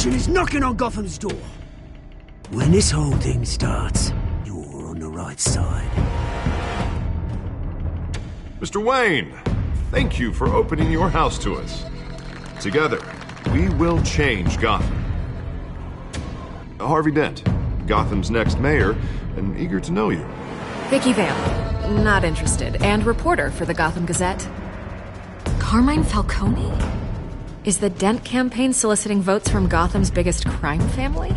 Corporation is knocking on Gotham's door. When this whole thing starts, you're on the right side. Mr. Wayne, thank you for opening your house to us. Together, we will change Gotham. Harvey Dent, Gotham's next mayor, and eager to know you. Vicky Vale, not interested, and reporter for the Gotham Gazette. Carmine Falcone? Is the Dent campaign soliciting votes from Gotham's biggest crime family?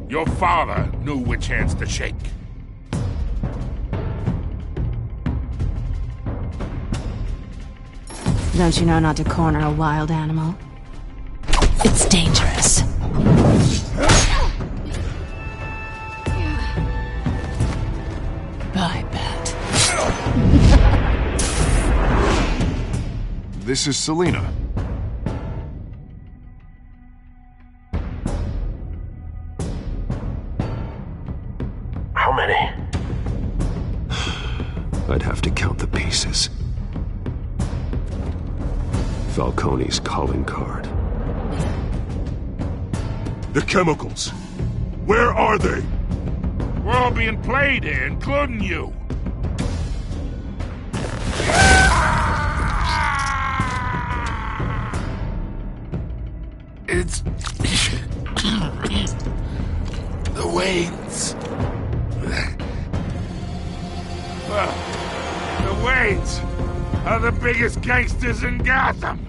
Your father knew which hands to shake. Don't you know not to corner a wild animal? It's dangerous. I bet. This is Selina. How many? I'd have to count the pieces. Falcone's calling card. The chemicals. Where are they? We're all being played here, including you. It's... the Waynes. The Waynes are the biggest gangsters in Gotham.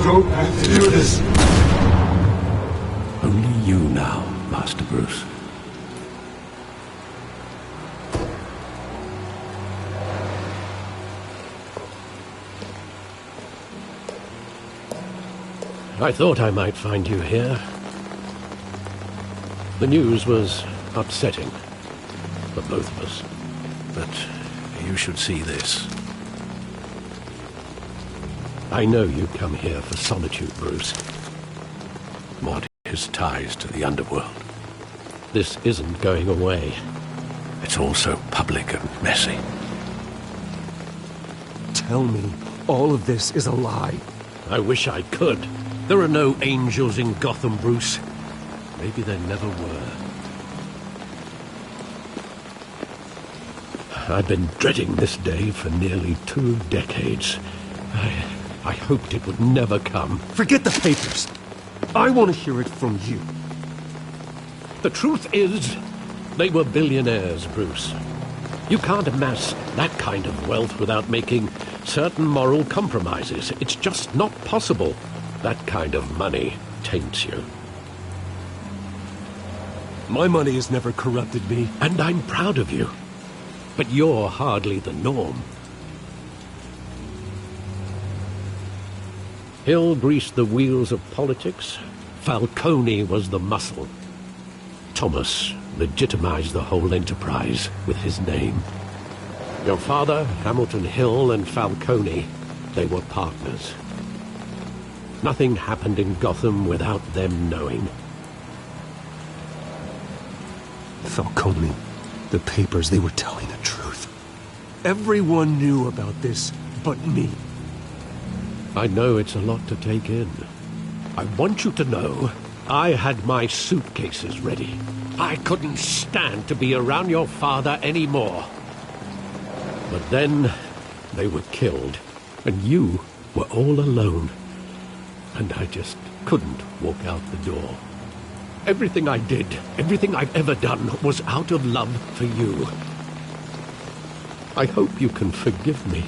Don't have to do this. Only you now, Master Bruce. I thought I might find you here. The news was upsetting for both of us. But you should see this. I know you come here for solitude, Bruce. What his ties to the underworld. This isn't going away. It's all so public and messy. Tell me, all of this is a lie. I wish I could. There are no angels in Gotham, Bruce. Maybe there never were. I've been dreading this day for nearly 2 decades. I hoped it would never come. Forget the papers. I want to hear it from you. The truth is, they were billionaires, Bruce. You can't amass that kind of wealth without making certain moral compromises. It's just not possible. That kind of money taints you. My money has never corrupted me. And I'm proud of you. But you're hardly the norm. Hill greased the wheels of politics. Falcone was the muscle. Thomas legitimized the whole enterprise with his name. Your father, Hamilton Hill, and Falcone, they were partners. Nothing happened in Gotham without them knowing. Falcone, the papers, they were telling the truth. Everyone knew about this but me. I know it's a lot to take in. I want you to know I had my suitcases ready. I couldn't stand to be around your father anymore. But then they were killed, and you were all alone. And I just couldn't walk out the door. Everything I did, everything I've ever done, was out of love for you. I hope you can forgive me.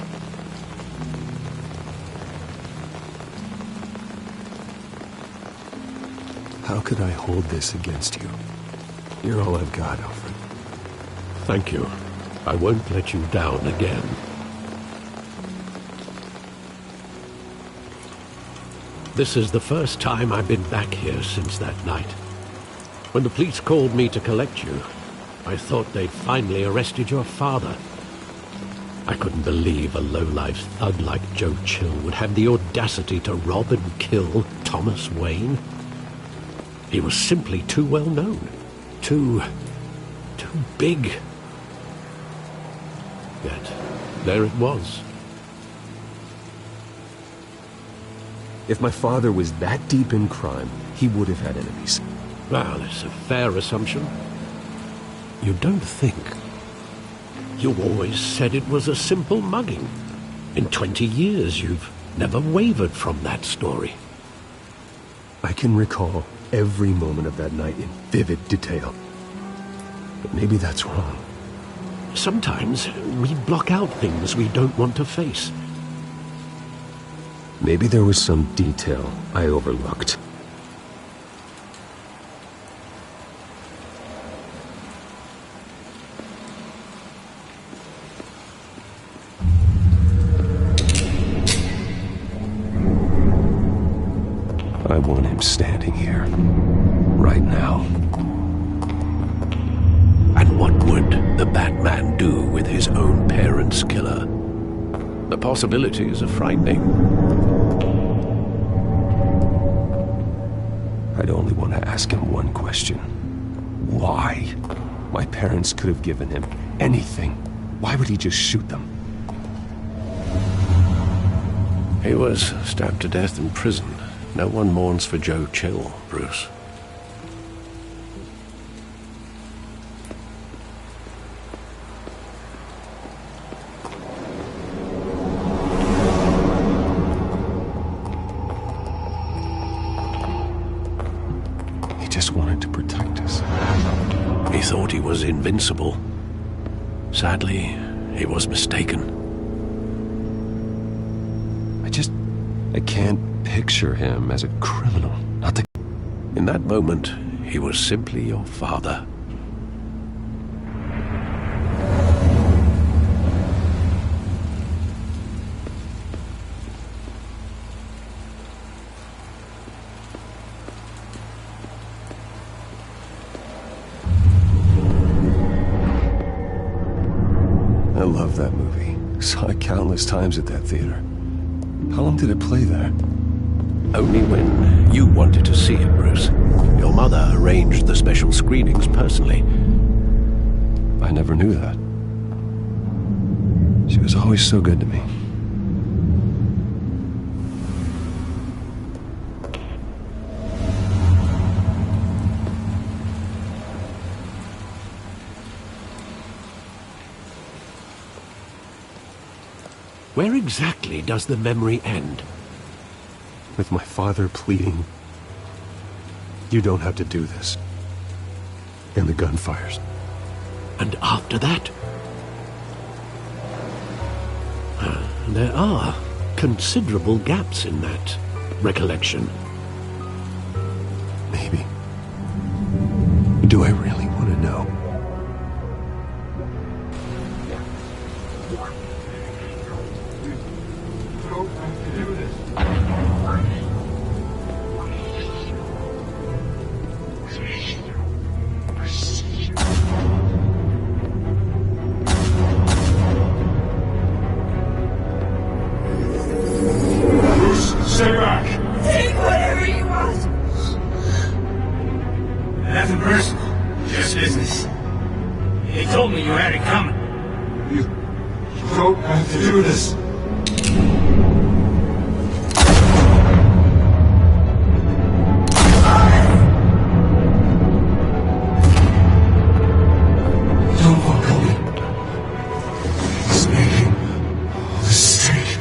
How could I hold this against you? You're all I've got, Alfred. Thank you. I won't let you down again. This is the first time I've been back here since that night. When the police called me to collect you, I thought they'd finally arrested your father. I couldn't believe a low-life thug like Joe Chill would have the audacity to rob and kill Thomas Wayne. He was simply too well known. Too big. Yet, there it was. If my father was that deep in crime, he would have had enemies. Well, it's a fair assumption. You don't think. You always said it was a simple mugging. In 20 years, you've never wavered from that story. I can recall every moment of that night in vivid detail. But maybe that's wrong. Sometimes we block out things we don't want to face. Maybe there was some detail I overlooked. I want him standing here, right now. And what would the Batman do with his own parents' killer? The possibilities are frightening. I'd only want to ask him one question. Why? My parents could have given him anything. Why would he just shoot them? He was stabbed to death in prison. No one mourns for Joe Chill, Bruce. He just wanted to protect us. He thought he was invincible. Sadly, he was mistaken. I can't picture him as a criminal, not the... In that moment, he was simply your father. I love that movie. Saw it countless times at that theater. How long did it play there? Only when you wanted to see it, Bruce. Your mother arranged the special screenings personally. I never knew that. She was always so good to me. Where exactly does the memory end? With my father pleading, "You don't have to do this." And the gun fires. And after that? There are considerable gaps in that recollection. Maybe. Do I really want to know? Stay back! Take whatever you want. Nothing personal, just business. He told me you had it coming. You don't have to do this. Don't walk away. He's making a mistake.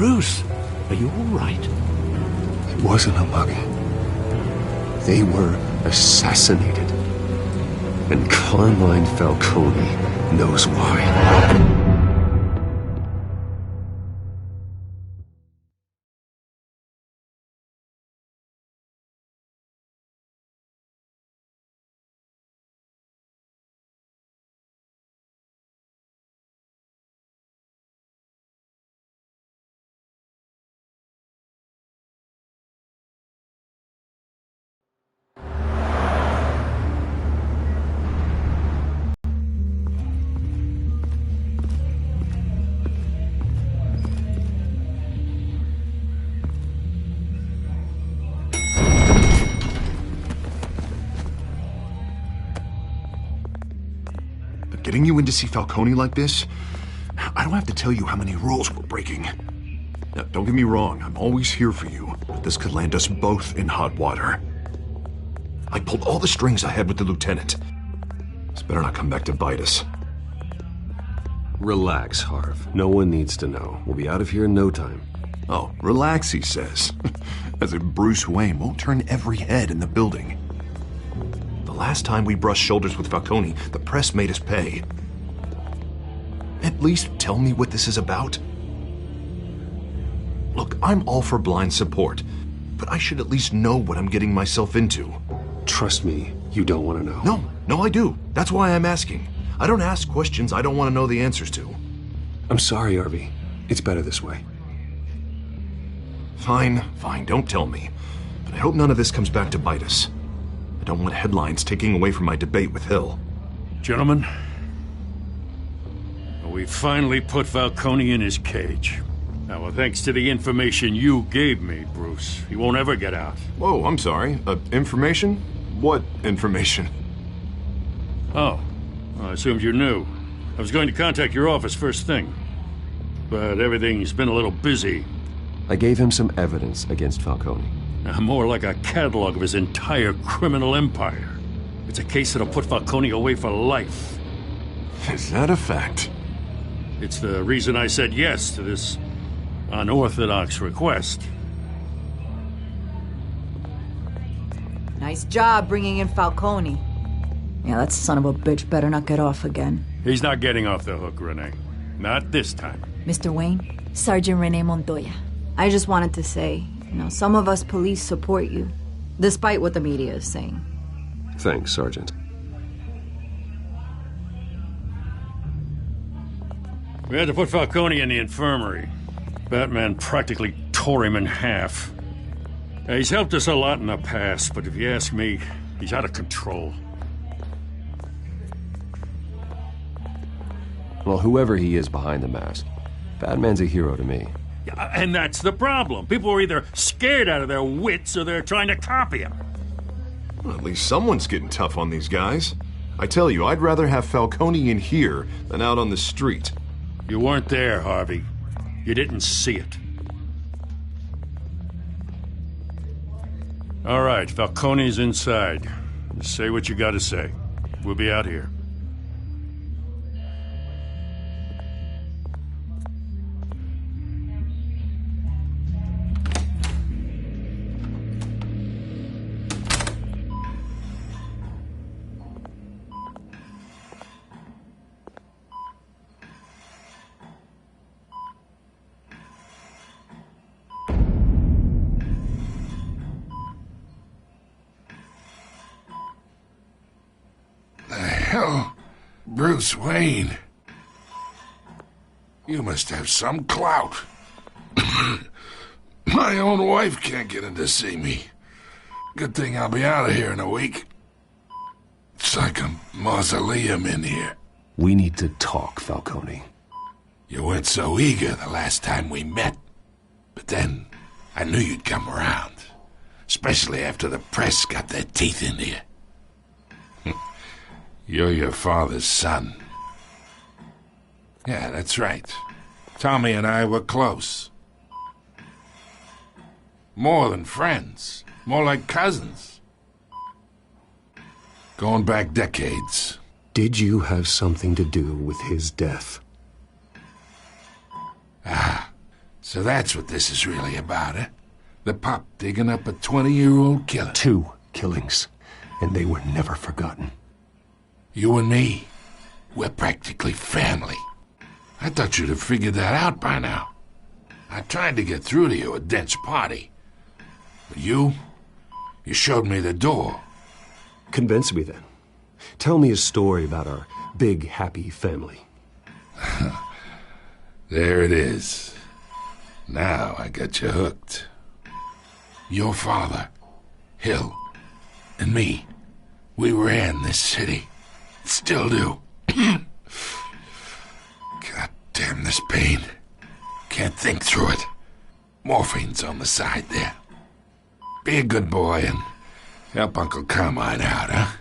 Bruce, are you all right? It wasn't a mugging. They were assassinated. And Carmine Falcone knows why. Getting you in to see Falcone like this? I don't have to tell you how many rules we're breaking. Now, don't get me wrong, I'm always here for you, but this could land us both in hot water. I pulled all the strings I had with the lieutenant. This better not come back to bite us. Relax, Harv. No one needs to know. We'll be out of here in no time. Oh, relax, he says. As if Bruce Wayne won't turn every head in the building. The last time we brushed shoulders with Falcone, the press made us pay. At least tell me what this is about. Look, I'm all for blind support, but I should at least know what I'm getting myself into. Trust me, you don't want to know. No, I do. That's why I'm asking. I don't ask questions I don't want to know the answers to. I'm sorry, Harvey. It's better this way. Fine, don't tell me. But I hope none of this comes back to bite us. I don't want headlines taking away from my debate with Hill. Gentlemen, we finally put Falcone in his cage. Now, well, thanks to the information you gave me, Bruce, he won't ever get out. Whoa, I'm sorry. Information? What information? Oh, well, I assumed you knew. I was going to contact your office first thing, but everything's been a little busy. I gave him some evidence against Falcone. More like a catalog of his entire criminal empire. It's a case that'll put Falcone away for life. Is that a fact? It's the reason I said yes to this unorthodox request. Nice job bringing in Falcone. Yeah, that son of a bitch better not get off again. He's not getting off the hook, Renee. Not this time. Mr. Wayne, Sergeant Renee Montoya. I just wanted to say, some of us police support you, despite what the media is saying. Thanks, Sergeant. We had to put Falcone in the infirmary. Batman practically tore him in half. He's helped us a lot in the past, but if you ask me, he's out of control. Well, whoever he is behind the mask, Batman's a hero to me. Yeah, and that's the problem. People are either scared out of their wits or they're trying to copy him. Well, at least someone's getting tough on these guys. I tell you, I'd rather have Falcone in here than out on the street. You weren't there, Harvey. You didn't see it. All right, Falcone's inside. Say what you gotta say. We'll be out here. hell, Bruce Wayne? You must have some clout. My own wife can't get in to see me. Good thing I'll be out of here in a week. It's like a mausoleum in here. We need to talk, Falcone. You weren't so eager the last time we met. But then, I knew you'd come around. Especially after the press got their teeth into you. You're your father's son. Yeah, that's right. Tommy and I were close. More than friends. More like cousins. Going back decades. Did you have something to do with his death? It's So that's what this is really about, eh? The pup digging up a 20-year-old killer. 2 killings, and they were never forgotten. You and me, we're practically family. I thought you'd have figured that out by now. I tried to get through to you at Dent's party. But you showed me the door. Convince me then. Tell me a story about our big, happy family. There it is. Now I got you hooked. Your father, Hill, and me, we ran this city. Still do. God damn this pain. Can't think through it. Morphine's on the side there. Be a good boy and help Uncle Carmine out, huh?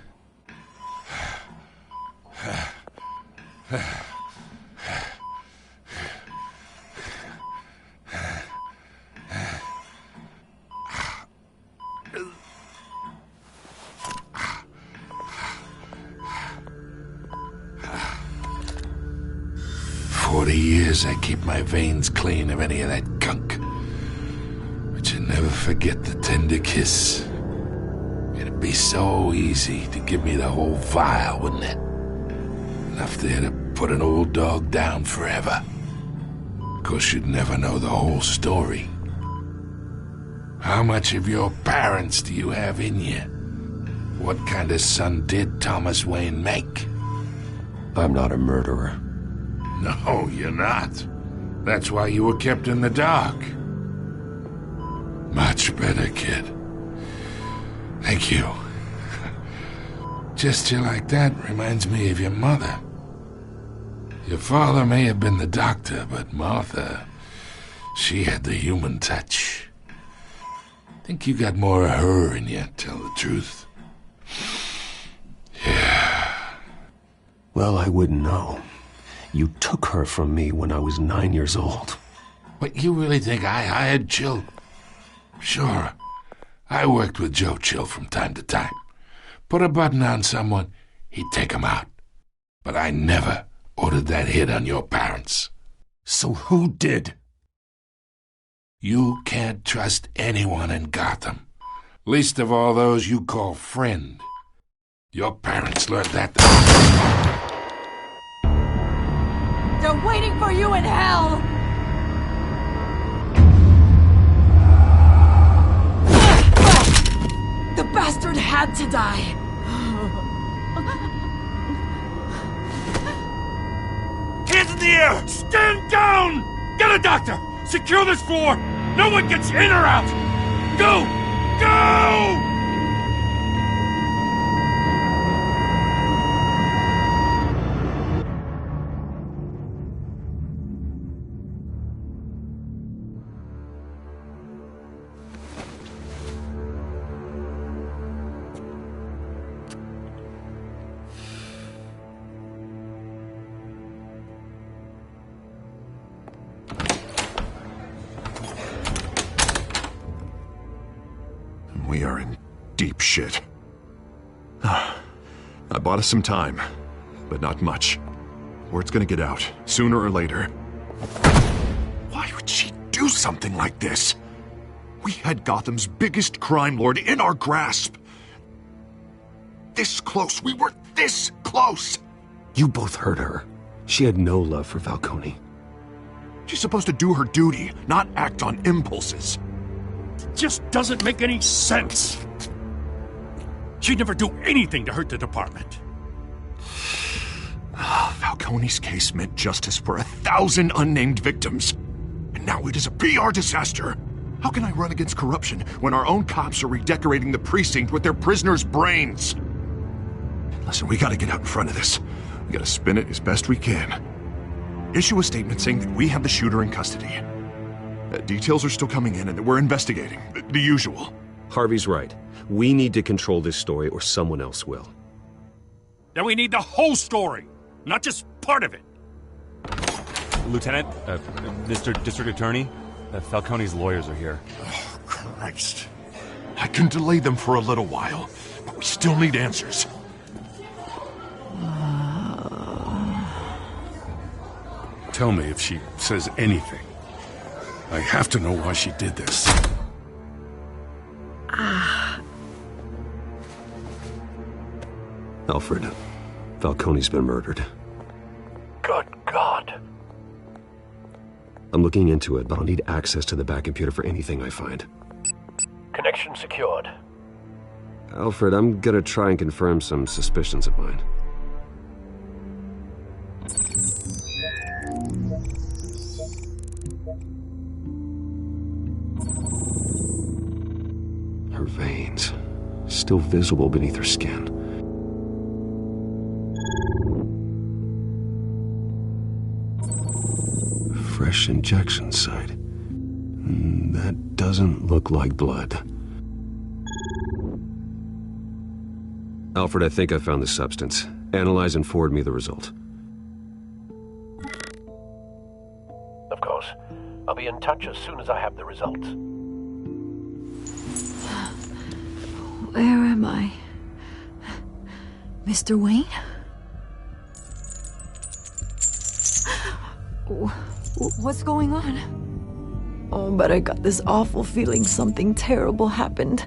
40 years I keep my veins clean of any of that gunk. But you never forget the tender kiss. It'd be so easy to give me the whole vial, wouldn't it? Enough there to put an old dog down forever. Of course, you'd never know the whole story. How much of your parents do you have in you? What kind of son did Thomas Wayne make? I'm not a murderer. No, you're not. That's why you were kept in the dark. Much better, kid. Thank you. Gesture like that reminds me of your mother. Your father may have been the doctor, but Martha, she had the human touch. Think you got more of her in you, tell the truth. Yeah. Well, I wouldn't know. You took her from me when I was 9 years old. What, you really think I hired Chill? Sure. I worked with Joe Chill from time to time. Put a button on someone, he'd take him out. But I never ordered that hit on your parents. So who did? You can't trust anyone in Gotham. Least of all those you call friend. Your parents learned that. They're waiting for you in hell! The bastard had to die! Hands in the air! Stand down! Get a doctor! Secure this floor! No one gets in or out! Go! Go! We are in deep shit. I bought us some time, but not much. Word's gonna get out, sooner or later. Why would she do something like this? We had Gotham's biggest crime lord in our grasp. This close. We were this close. You both hurt her. She had no love for Falcone. She's supposed to do her duty, not act on impulses. Just doesn't make any sense. She'd never do anything to hurt the department. Falcone's case meant justice for 1,000 unnamed victims. And now it is a PR disaster. How can I run against corruption when our own cops are redecorating the precinct with their prisoners' brains? Listen, we gotta get out in front of this. We gotta spin it as best we can. Issue a statement saying that we have the shooter in custody. Details are still coming in and that we're investigating. The usual. Harvey's right. We need to control this story or someone else will. Then we need the whole story, not just part of it. Lieutenant, Mr. District Attorney, Falcone's lawyers are here. Oh, Christ. I can delay them for a little while, but we still need answers. Tell me if she says anything. I have to know why she did this. Alfred, Falcone's been murdered. Good God. I'm looking into it, but I'll need access to the back computer for anything I find. Connection secured. Alfred, I'm gonna try and confirm some suspicions of mine. Her veins, still visible beneath her skin. Fresh injection site. That doesn't look like blood. Alfred, I think I found the substance. Analyze and forward me the result. Of course. I'll be in touch as soon as I have the results. Where am I? Mr. Wayne? What's going on? Oh, but I got this awful feeling something terrible happened.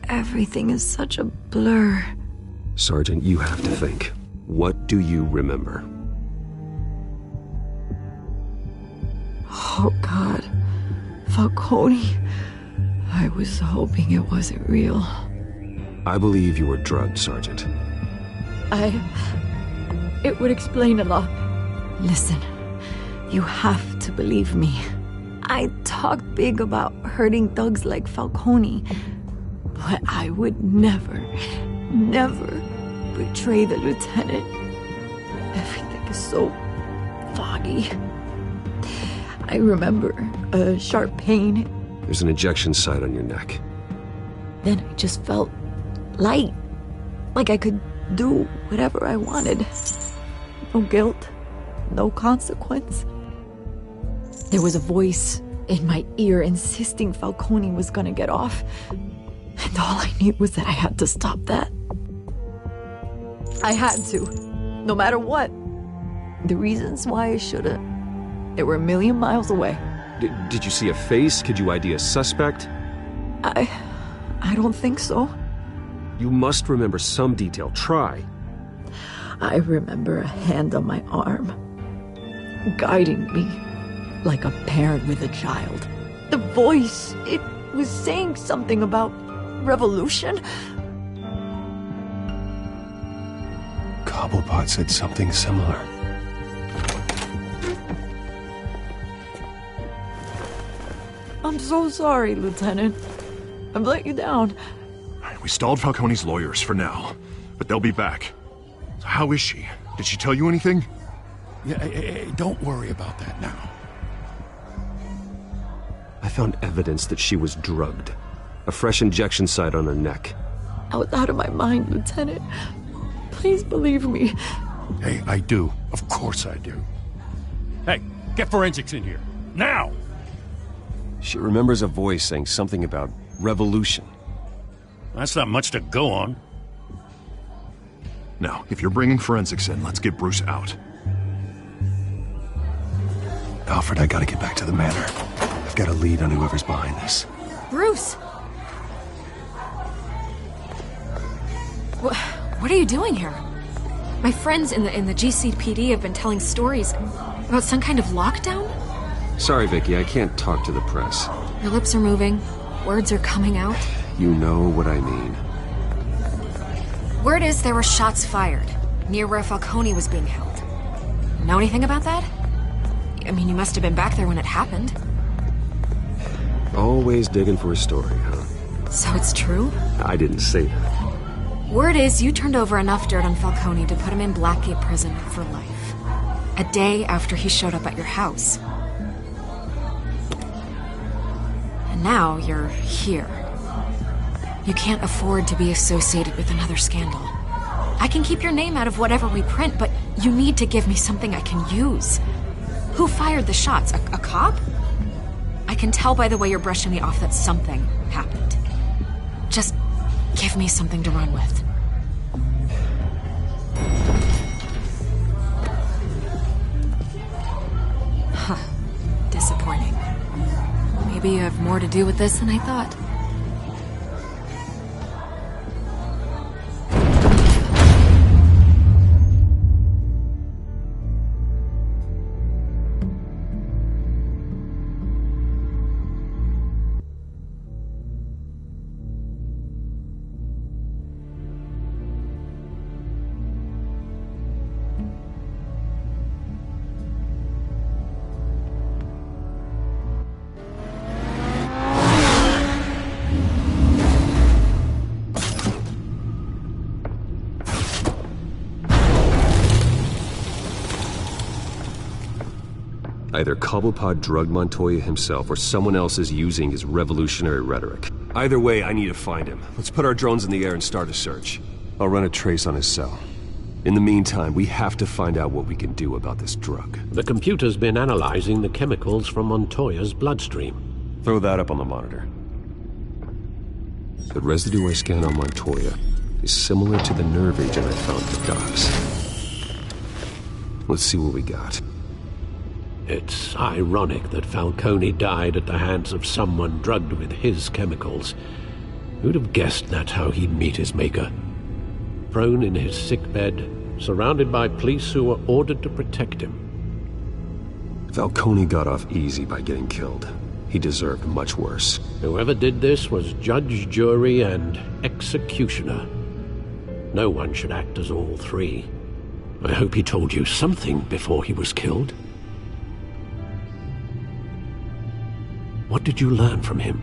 Everything is such a blur. Sergeant, you have to think. What do you remember? Oh, God. Falcone. I was hoping it wasn't real. I believe you were drugged, Sergeant. It would explain a lot. Listen, you have to believe me. I talk big about hurting thugs like Falcone, but I would never betray the lieutenant. Everything is so foggy. I remember a sharp pain. There's an injection site on your neck. Then I just felt light, like I could do whatever I wanted. No guilt, no consequence. There was a voice in my ear insisting Falcone was gonna get off. And all I knew was that I had to stop that. I had to, no matter what. The reasons why I shouldn't, they were a million miles away. Did you see a face? Could you ID a suspect? I don't think so. You must remember some detail. Try. I remember a hand on my arm, guiding me like a parent with a child. The voice, it was saying something about revolution. Cobblepot said something similar. I'm so sorry, Lieutenant. I've let you down. We stalled Falcone's lawyers for now, but they'll be back. So how is she? Did she tell you anything? Yeah, hey, don't worry about that now. I found evidence that she was drugged. A fresh injection site on her neck. I was out of my mind, Lieutenant. Please believe me. Hey, I do. Of course I do. Hey, get forensics in here. Now! She remembers a voice saying something about revolution. That's not much to go on. Now, if you're bringing forensics in, let's get Bruce out. Alfred, I gotta get back to the manor. I've got a lead on whoever's behind this. Bruce! What are you doing here? My friends in the GCPD have been telling stories about some kind of lockdown? Sorry, Vicky, I can't talk to the press. Your lips are moving. Words are coming out. You know what I mean. Word is there were shots fired near where Falcone was being held. Know anything about that? I mean, you must have been back there when it happened. Always digging for a story, huh? So it's true? I didn't say that. Word is you turned over enough dirt on Falcone to put him in Blackgate Prison for life. A day after he showed up at your house. And now you're here. You can't afford to be associated with another scandal. I can keep your name out of whatever we print, but you need to give me something I can use. Who fired the shots? A cop? I can tell by the way you're brushing me off that something happened. Just give me something to run with. Huh. Maybe you have more to do with this than I thought. Either Cobblepot drugged Montoya himself, or someone else is using his revolutionary rhetoric. Either way, I need to find him. Let's put our drones in the air and start a search. I'll run a trace on his cell. In the meantime, we have to find out what we can do about this drug. The computer's been analyzing the chemicals from Montoya's bloodstream. Throw that up on the monitor. The residue I scanned on Montoya is similar to the nerve agent I found at the docks. Let's see what we got. It's ironic that Falcone died at the hands of someone drugged with his chemicals. Who'd have guessed that's how he'd meet his maker? Prone in his sickbed, surrounded by police who were ordered to protect him. Falcone got off easy by getting killed. He deserved much worse. Whoever did this was judge, jury, and executioner. No one should act as all three. I hope he told you something before he was killed. What did you learn from him?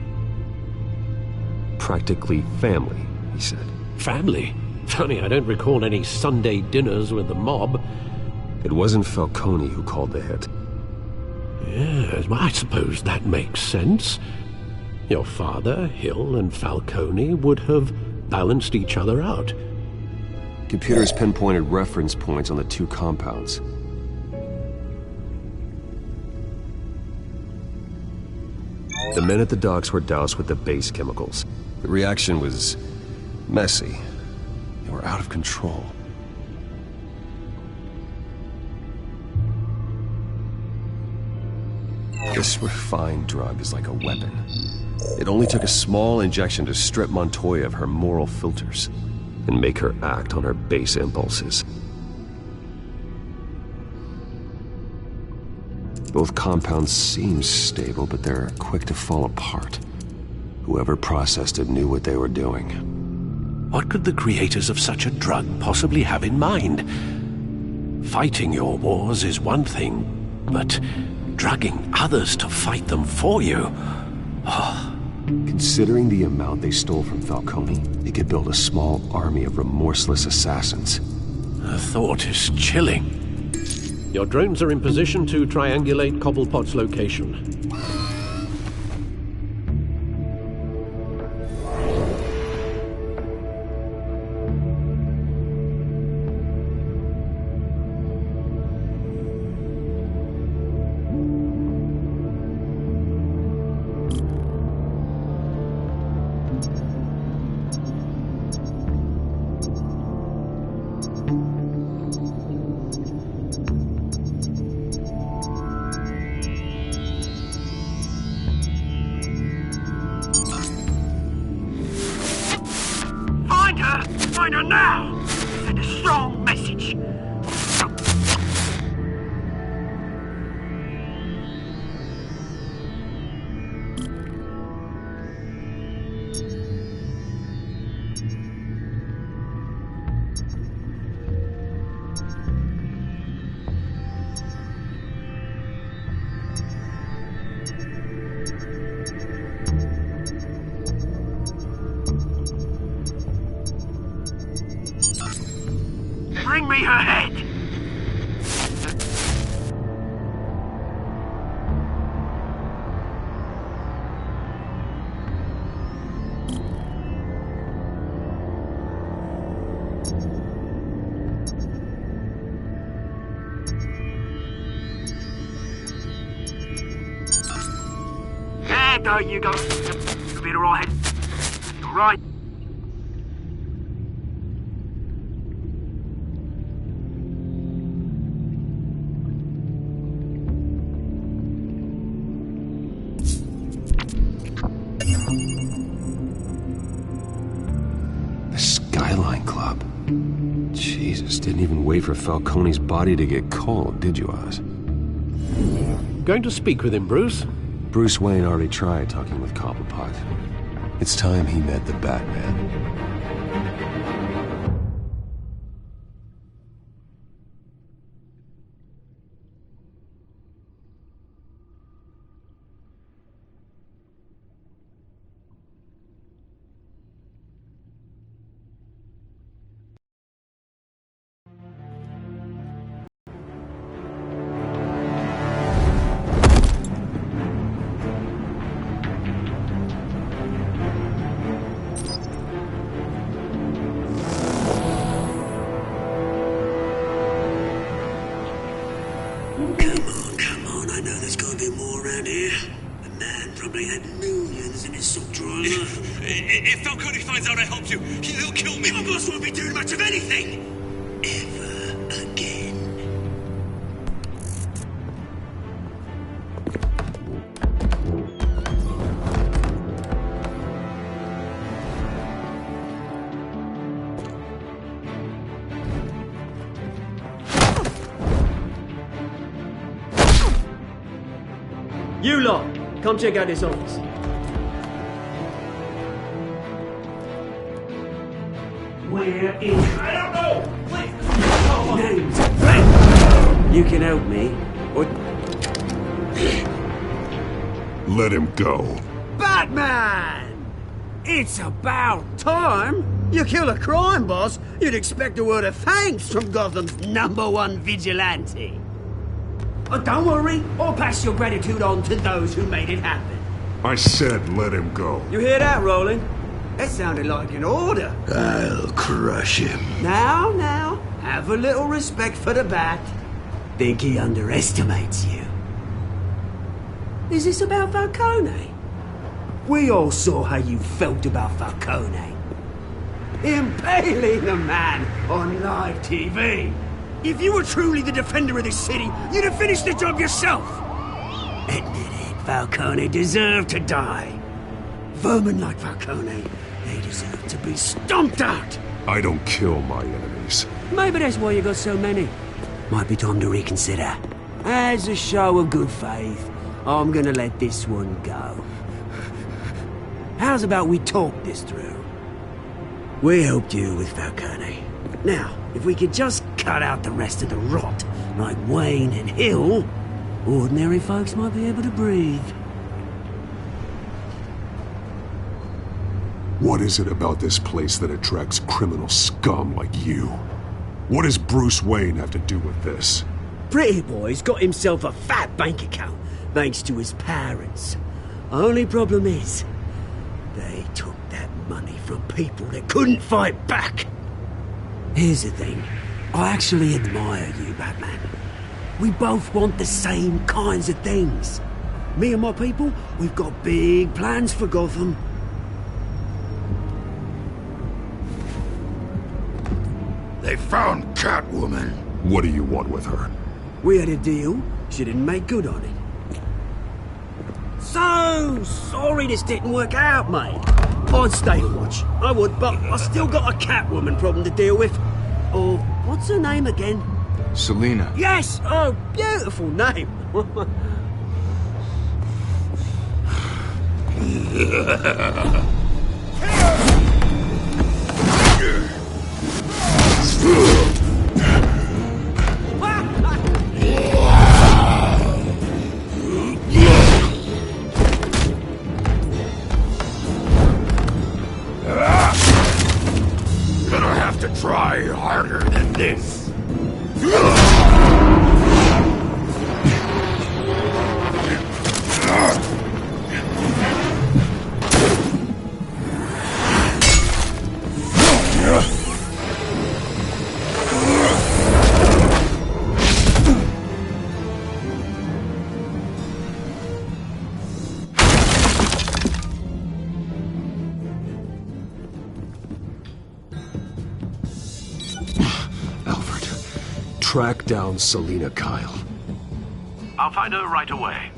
Practically family, he said. Family? Funny, I don't recall any Sunday dinners with the mob. It wasn't Falcone who called the hit. Yes, well, I suppose that makes sense. Your father, Hill, and Falcone would have balanced each other out. Computers pinpointed reference points on the two compounds. The men at the docks were doused with the base chemicals. The reaction was messy. They were out of control. This refined drug is like a weapon. It only took a small injection to strip Montoya of her moral filters and make her act on her base impulses. Both compounds seem stable, but they're quick to fall apart. Whoever processed it knew what they were doing. What could the creators of such a drug possibly have in mind? Fighting your wars is one thing, but drugging others to fight them for you? Oh. Considering the amount they stole from Falcone, they could build a small army of remorseless assassins. The thought is chilling. Your drones are in position to triangulate Cobblepot's location. Find her now! Send a strong message. Bring me her head! There you go. You'll be all head. All right. Jesus, didn't even wait for Falcone's body to get cold, did you, Oz? Going to speak with him, Bruce? Bruce Wayne already tried talking with Cobblepot. It's time he met the Batman. Come on, I know there's gotta be more around here. The man probably had millions in his sock drawer. If Falcone finds out I helped you, he'll kill me. Your boss won't be doing much of anything! Ever again. You lot, come check out this office. Where is... I don't know! Names. You can help me, or... Let him go. Batman! It's about time! You kill a crime boss, you'd expect a word of thanks from Gotham's #1 vigilante. Oh, don't worry, I'll pass your gratitude on to those who made it happen. I said let him go. You hear that, Roland? That sounded like an order. I'll crush him. Now, have a little respect for the Bat. Think he underestimates you. Is this about Falcone? We all saw how you felt about Falcone. Impaling the man on live TV. If you were truly the defender of this city, you'd have finished the job yourself. Admit it, Falcone deserved to die. Vermin like Falcone, they deserve to be stomped out. I don't kill my enemies. Maybe that's why you got so many. Might be time to reconsider. As a show of good faith, I'm gonna let this one go. How's about we talk this through? We helped you with Falcone. Now, if we could just cut out the rest of the rot, like Wayne and Hill, ordinary folks might be able to breathe. What is it about this place that attracts criminal scum like you? What does Bruce Wayne have to do with this? Pretty Boy's got himself a fat bank account, thanks to his parents. Only problem is, they took that money from people that couldn't fight back. Here's the thing. I actually admire you, Batman. We both want the same kinds of things. Me and my people, we've got big plans for Gotham. They found Catwoman. What do you want with her? We had a deal. She didn't make good on it. So sorry this didn't work out, mate. I'd stay and watch. I would, but I still got a Catwoman problem to deal with. Oh, what's her name again? Selina. Yes! Oh, beautiful name. Gonna have to try harder than this. Track down Selina Kyle. I'll find her right away.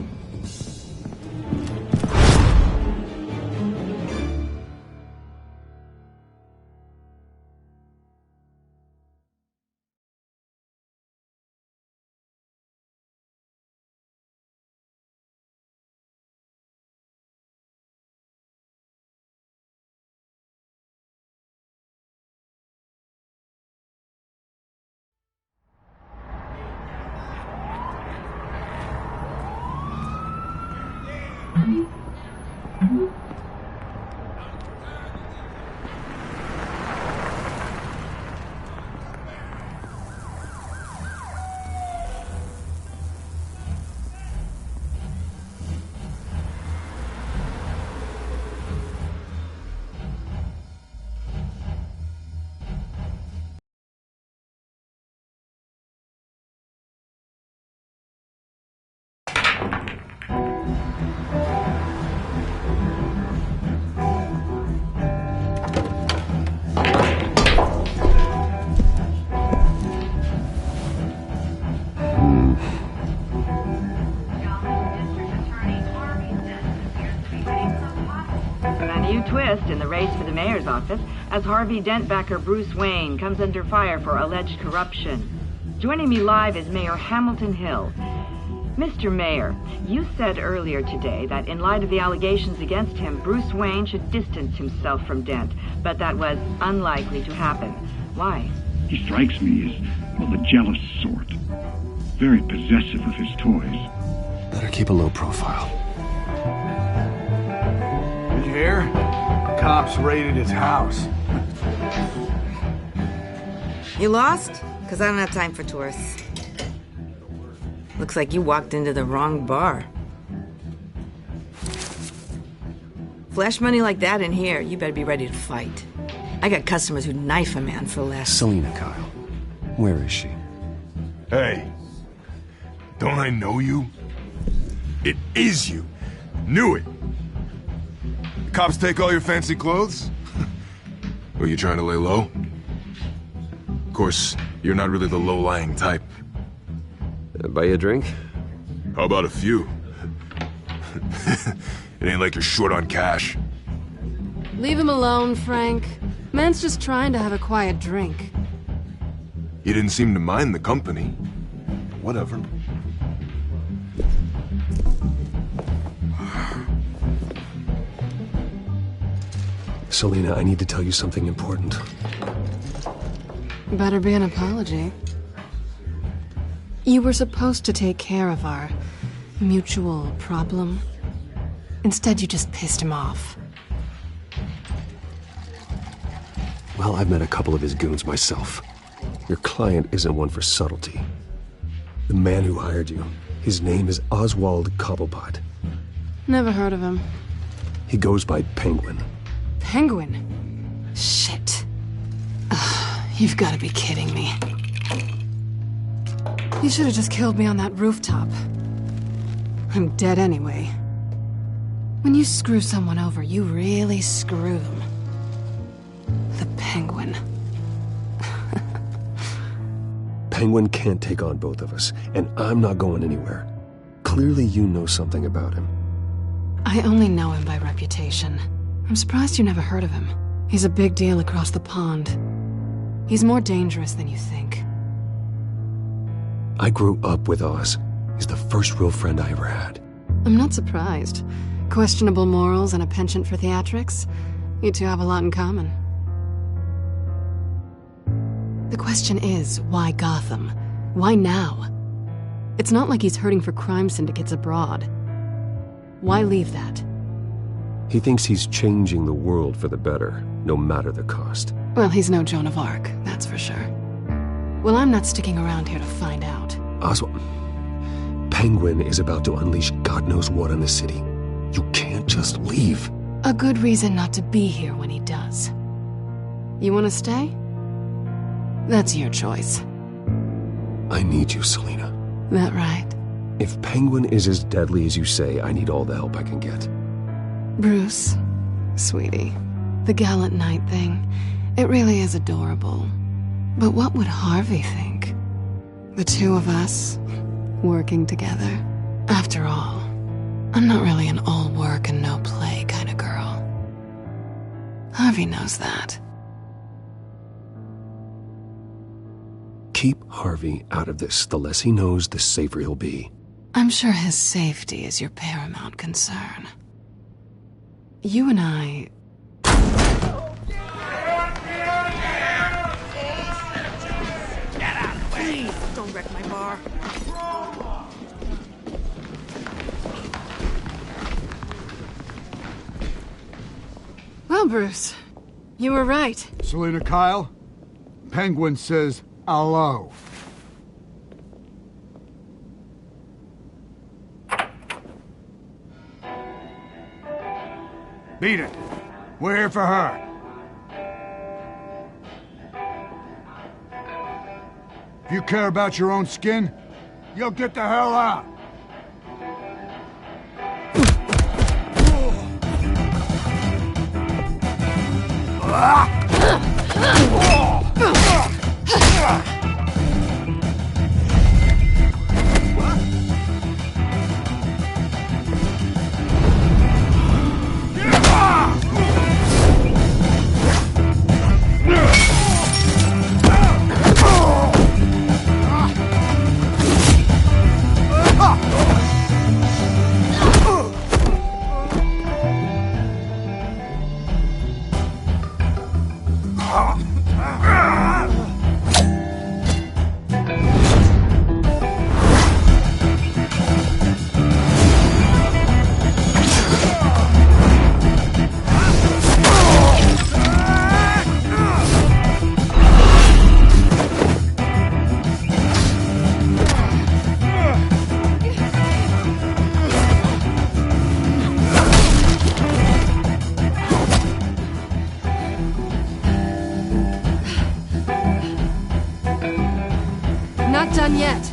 Twist in the race for the mayor's office as Harvey Dent-backer Bruce Wayne comes under fire for alleged corruption. Joining me live is Mayor Hamilton Hill. Mr. Mayor, you said earlier today that in light of the allegations against him, Bruce Wayne should distance himself from Dent, but that was unlikely to happen. Why? He strikes me as, well, the jealous sort. Very possessive of his toys. Better keep a low profile. Did you hear? Cops raided his house. You lost? Because I don't have time for tourists. Looks like you walked into the wrong bar. Flash money like that in here, you better be ready to fight. I got customers who'd knife a man for less. Selina Kyle. Where is she? Hey. Don't I know you? It is you. Knew it. The cops take all your fancy clothes? Were you trying to lay low? Of course, you're not really the low-lying type. Buy you a drink? How about a few? It ain't like you're short on cash. Leave him alone, Frank. Man's just trying to have a quiet drink. You didn't seem to mind the company. Whatever. Selina, I need to tell you something important. Better be an apology. You were supposed to take care of our mutual problem. Instead, you just pissed him off. Well, I've met a couple of his goons myself. Your client isn't one for subtlety. The man who hired you, his name is Oswald Cobblepot. Never heard of him. He goes by Penguin. Penguin? Shit. You've got to be kidding me. You should have just killed me on that rooftop. I'm dead anyway. When you screw someone over, you really screw them. The Penguin. Penguin can't take on both of us, and I'm not going anywhere. Clearly you know something about him. I only know him by reputation. I'm surprised you never heard of him. He's a big deal across the pond. He's more dangerous than you think. I grew up with Oz. He's the first real friend I ever had. I'm not surprised. Questionable morals and a penchant for theatrics. You two have a lot in common. The question is, why Gotham? Why now? It's not like he's hurting for crime syndicates abroad. Why leave that? He thinks he's changing the world for the better, no matter the cost. Well, he's no Joan of Arc, that's for sure. Well, I'm not sticking around here to find out. Oswald, Penguin is about to unleash God knows what on the city. You can't just leave. A good reason not to be here when he does. You want to stay? That's your choice. I need you, Selina. That right? If Penguin is as deadly as you say, I need all the help I can get. Bruce, sweetie, the gallant knight thing, it really is adorable. But what would Harvey think? The two of us, working together. After all, I'm not really an all work and no play kind of girl. Harvey knows that. Keep Harvey out of this. The less he knows, the safer he'll be. I'm sure his safety is your paramount concern. You and I... Get out of the way! Please, don't wreck my bar. Well, Bruce, you were right. Selina Kyle, Penguin says hello. Beat it. We're here for her. If you care about your own skin, you'll get the hell out. Not done yet.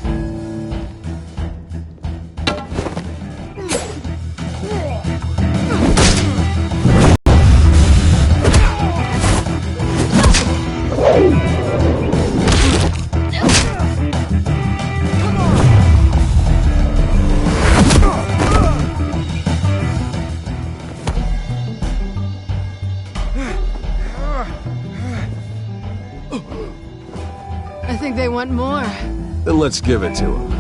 I think they want more. Then let's give it to him.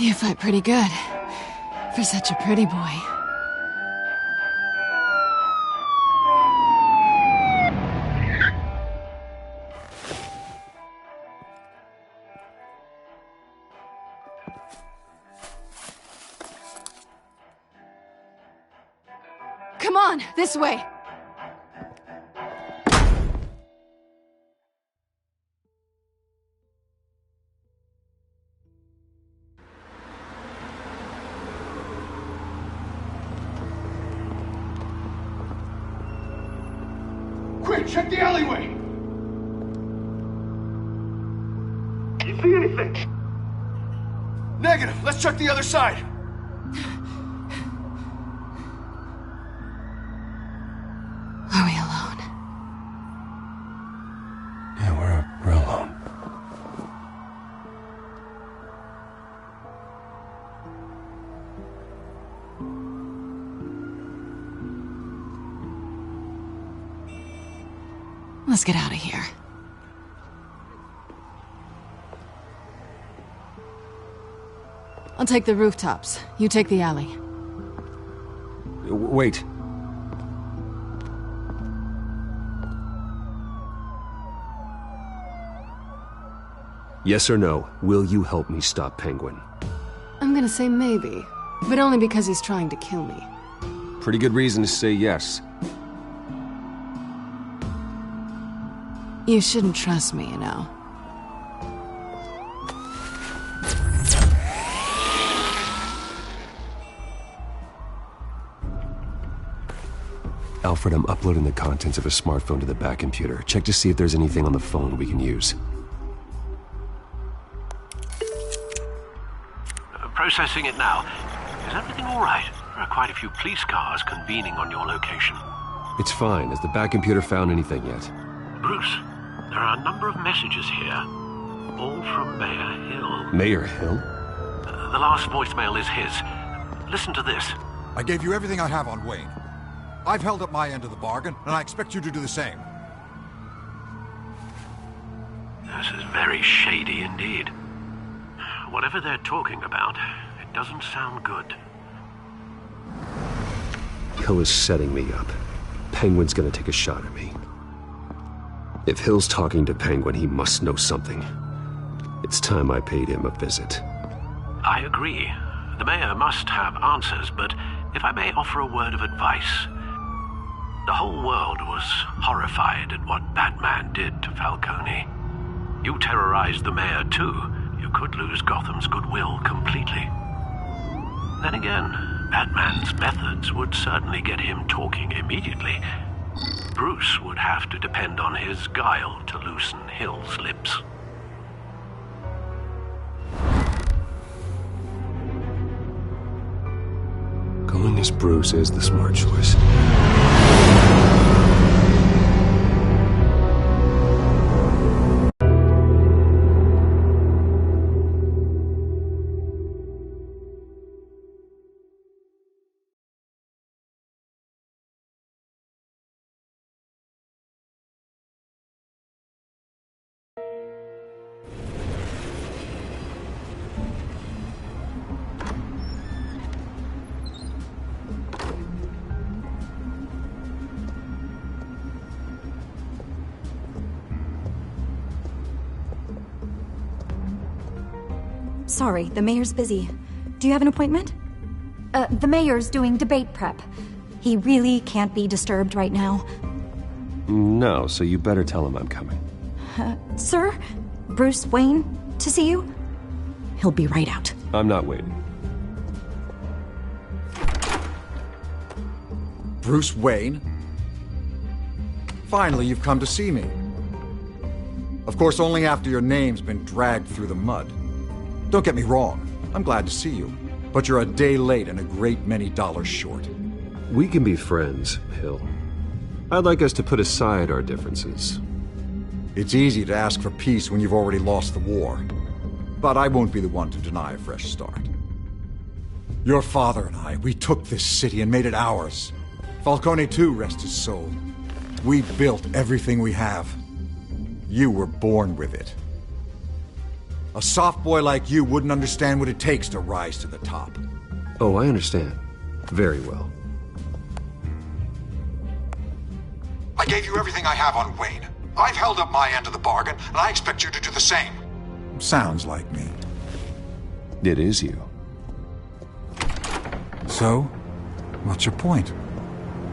You fight pretty good. For such a pretty boy. Come on, this way! Quick, check the alleyway! You see anything? Negative. Let's check the other side. Are we alone? Yeah, we're alone. Let's get out of here. I'll take the rooftops. You take the alley. Wait. Yes or no, will you help me stop Penguin? I'm gonna say maybe, but only because he's trying to kill me. Pretty good reason to say yes. You shouldn't trust me, you know. Alfred, I'm uploading the contents of a smartphone to the back computer. Check to see if there's anything on the phone we can use. Processing it now. Is everything all right? There are quite a few police cars convening on your location. It's fine. Has the back computer found anything yet? Bruce, there are a number of messages here, all from Mayor Hill. Mayor Hill? The last voicemail is his. Listen to this. I gave you everything I have on Wayne. I've held up my end of the bargain, and I expect you to do the same. This is very shady indeed. Whatever they're talking about, it doesn't sound good. Hill is setting me up. Penguin's gonna take a shot at me. If Hill's talking to Penguin, he must know something. It's time I paid him a visit. I agree. The mayor must have answers, but if I may offer a word of advice. The whole world was horrified at what Batman did to Falcone. You terrorized the mayor too. You could lose Gotham's goodwill completely. Then again, Batman's methods would certainly get him talking immediately. Bruce would have to depend on his guile to loosen Hill's lips. Going as Bruce is the smart choice. Sorry, the mayor's busy. Do you have an appointment? The mayor's doing debate prep. He really can't be disturbed right now. No, so you better tell him I'm coming. Sir? Bruce Wayne to see you? He'll be right out. I'm not waiting. Bruce Wayne? Finally, you've come to see me. Of course, only after your name's been dragged through the mud. Don't get me wrong, I'm glad to see you. But you're a day late and a great many dollars short. We can be friends, Hill. I'd like us to put aside our differences. It's easy to ask for peace when you've already lost the war. But I won't be the one to deny a fresh start. Your father and I, we took this city and made it ours. Falcone too, rest his soul. We built everything we have. You were born with it. A soft boy like you wouldn't understand what it takes to rise to the top. Oh, I understand. Very well. I gave you everything I have on Wayne. I've held up my end of the bargain, and I expect you to do the same. Sounds like me. It is you. So, what's your point?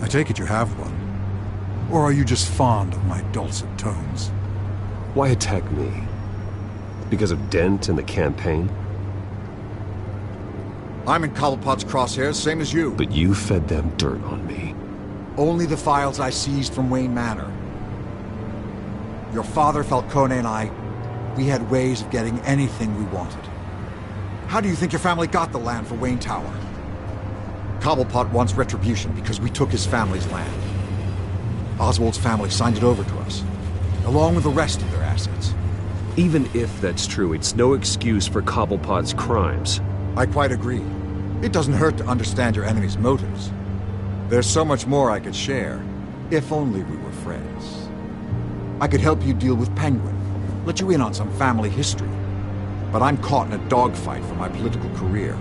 I take it you have one. Or are you just fond of my dulcet tones? Why attack me? Because of Dent and the campaign? I'm in Cobblepot's crosshairs, same as you. But you fed them dirt on me. Only the files I seized from Wayne Manor. Your father, Falcone, and I, we had ways of getting anything we wanted. How do you think your family got the land for Wayne Tower? Cobblepot wants retribution because we took his family's land. Oswald's family signed it over to us, along with the rest of their assets. Even if that's true, it's no excuse for Cobblepot's crimes. I quite agree. It doesn't hurt to understand your enemy's motives. There's so much more I could share, if only we were friends. I could help you deal with Penguin, let you in on some family history. But I'm caught in a dogfight for my political career,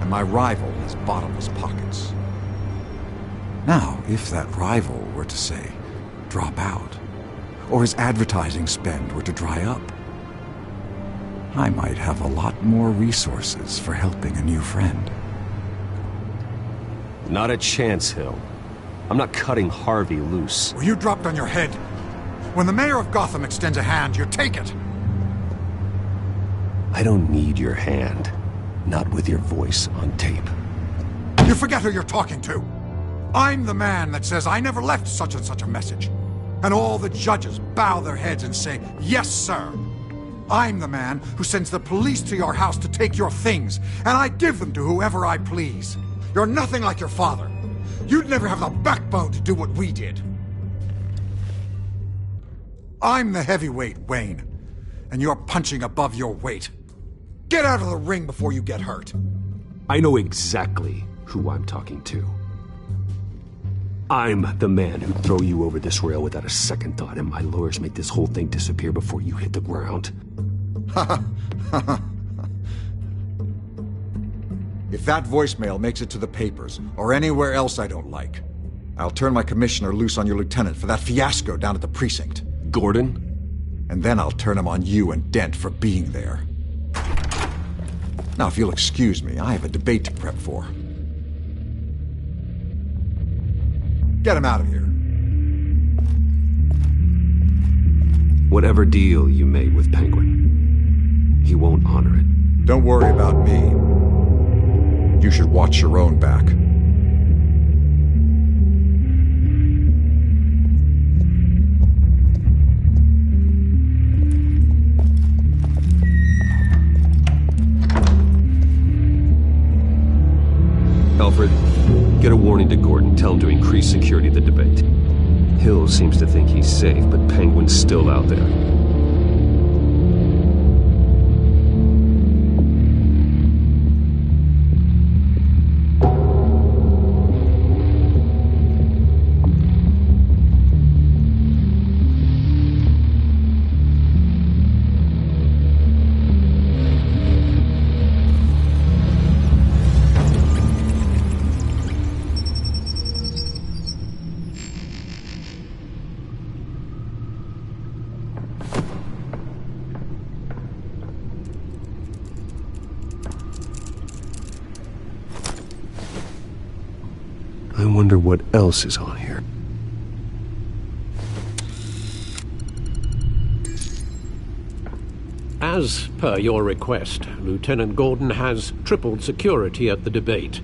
and my rival has bottomless pockets. Now, if that rival were to, say, drop out, or his advertising spend were to dry up, I might have a lot more resources for helping a new friend. Not a chance, Hill. I'm not cutting Harvey loose. Well, you dropped on your head. When the mayor of Gotham extends a hand, you take it. I don't need your hand. Not with your voice on tape. You forget who you're talking to. I'm the man that says I never left such and such a message. And all the judges bow their heads and say, yes, sir. I'm the man who sends the police to your house to take your things, and I give them to whoever I please. You're nothing like your father. You'd never have the backbone to do what we did. I'm the heavyweight, Wayne, and you're punching above your weight. Get out of the ring before you get hurt. I know exactly who I'm talking to. I'm the man who'd throw you over this rail without a second thought, and my lawyers make this whole thing disappear before you hit the ground. If that voicemail makes it to the papers, or anywhere else I don't like, I'll turn my commissioner loose on your lieutenant for that fiasco down at the precinct. Gordon? And then I'll turn him on you and Dent for being there. Now, if you'll excuse me, I have a debate to prep for. Get him out of here. Whatever deal you made with Penguin, he won't honor it. Don't worry about me. You should watch your own back. Alfred, get a warning to Gordon. Tell him to increase security at the debate. Hill seems to think he's safe, but Penguin's still out there. I wonder what else is on here. As per your request, Lieutenant Gordon has tripled security at the debate.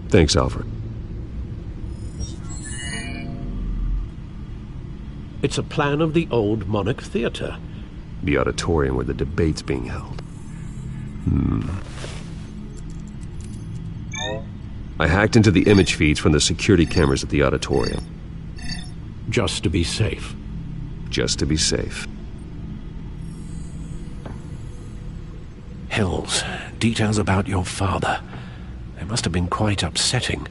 Thanks, Alfred. It's a plan of the old Monarch Theater. The auditorium where the debate's being held. I hacked into the image feeds from the security cameras at the auditorium. Just to be safe. Just to be safe. Hills, details about your father. They must have been quite upsetting.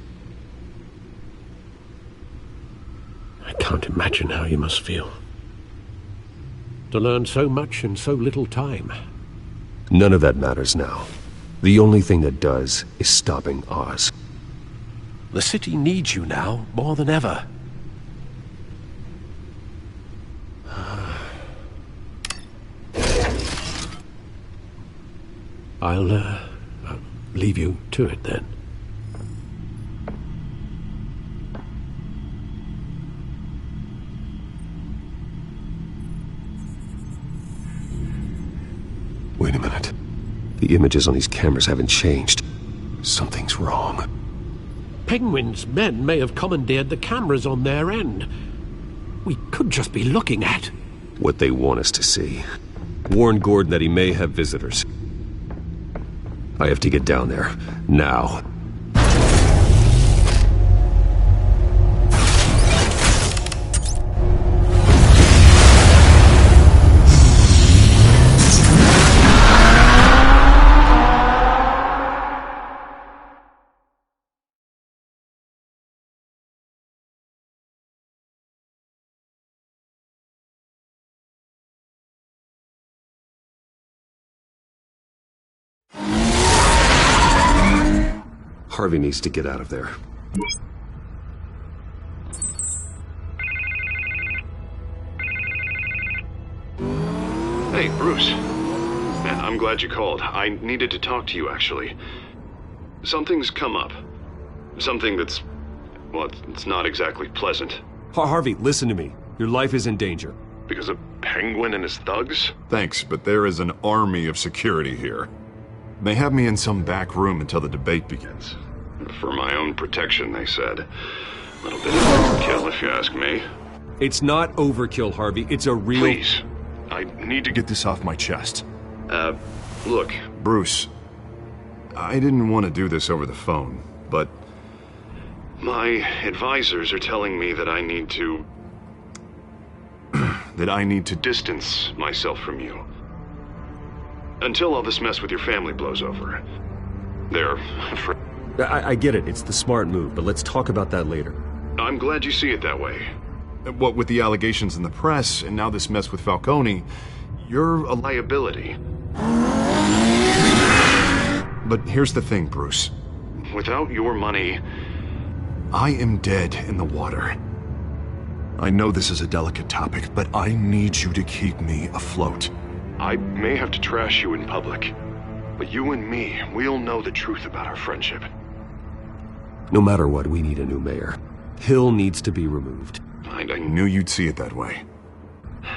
I can't imagine how you must feel. To learn so much in so little time. None of that matters now. The only thing that does is stopping Oz. The city needs you now, more than ever. I'll leave you to it then. Wait a minute. The images on these cameras haven't changed. Something's wrong. Penguin's men may have commandeered the cameras on their end. We could just be looking at what they want us to see. Warn Gordon that he may have visitors. I have to get down there. Now. Harvey needs to get out of there. Hey, Bruce. Man, I'm glad you called. I needed to talk to you, actually. Something's come up. Something that's... well, it's not exactly pleasant. Harvey, listen to me. Your life is in danger. Because of Penguin and his thugs? Thanks, but there is an army of security here. They have me in some back room until the debate begins. For my own protection, they said. A little bit of overkill, if you ask me. It's not overkill, Harvey. It's a real... Please. I need to get this off my chest. Look, Bruce, I didn't want to do this over the phone. but My advisors are telling me that I need to... that I need to distance myself from you. Until all this mess with your family blows over. They're afraid. I get it. It's the smart move, but let's talk about that later. I'm glad you see it that way. What with the allegations in the press, and now this mess with Falcone, you're a liability. But here's the thing, Bruce. Without your money... I am dead in the water. I know this is a delicate topic, but I need you to keep me afloat. I may have to trash you in public, but you and me, we'll know the truth about our friendship. No matter what, we need a new mayor. Hill needs to be removed. I knew you'd see it that way.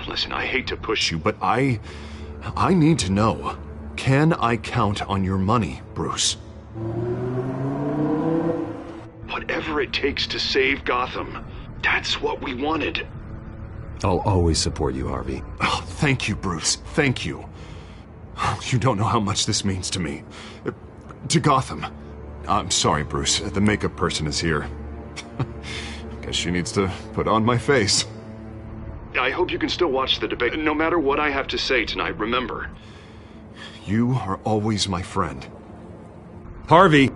Listen, I hate to push you, but I need to know. Can I count on your money, Bruce? Whatever it takes to save Gotham. That's what we wanted. I'll always support you, Harvey. Oh, thank you, Bruce. Thank you. You don't know how much this means to me. To Gotham. I'm sorry, Bruce. The makeup person is here. Guess she needs to put on my face. I hope you can still watch the debate. No matter what I have to say tonight, remember. You are always my friend. Harvey!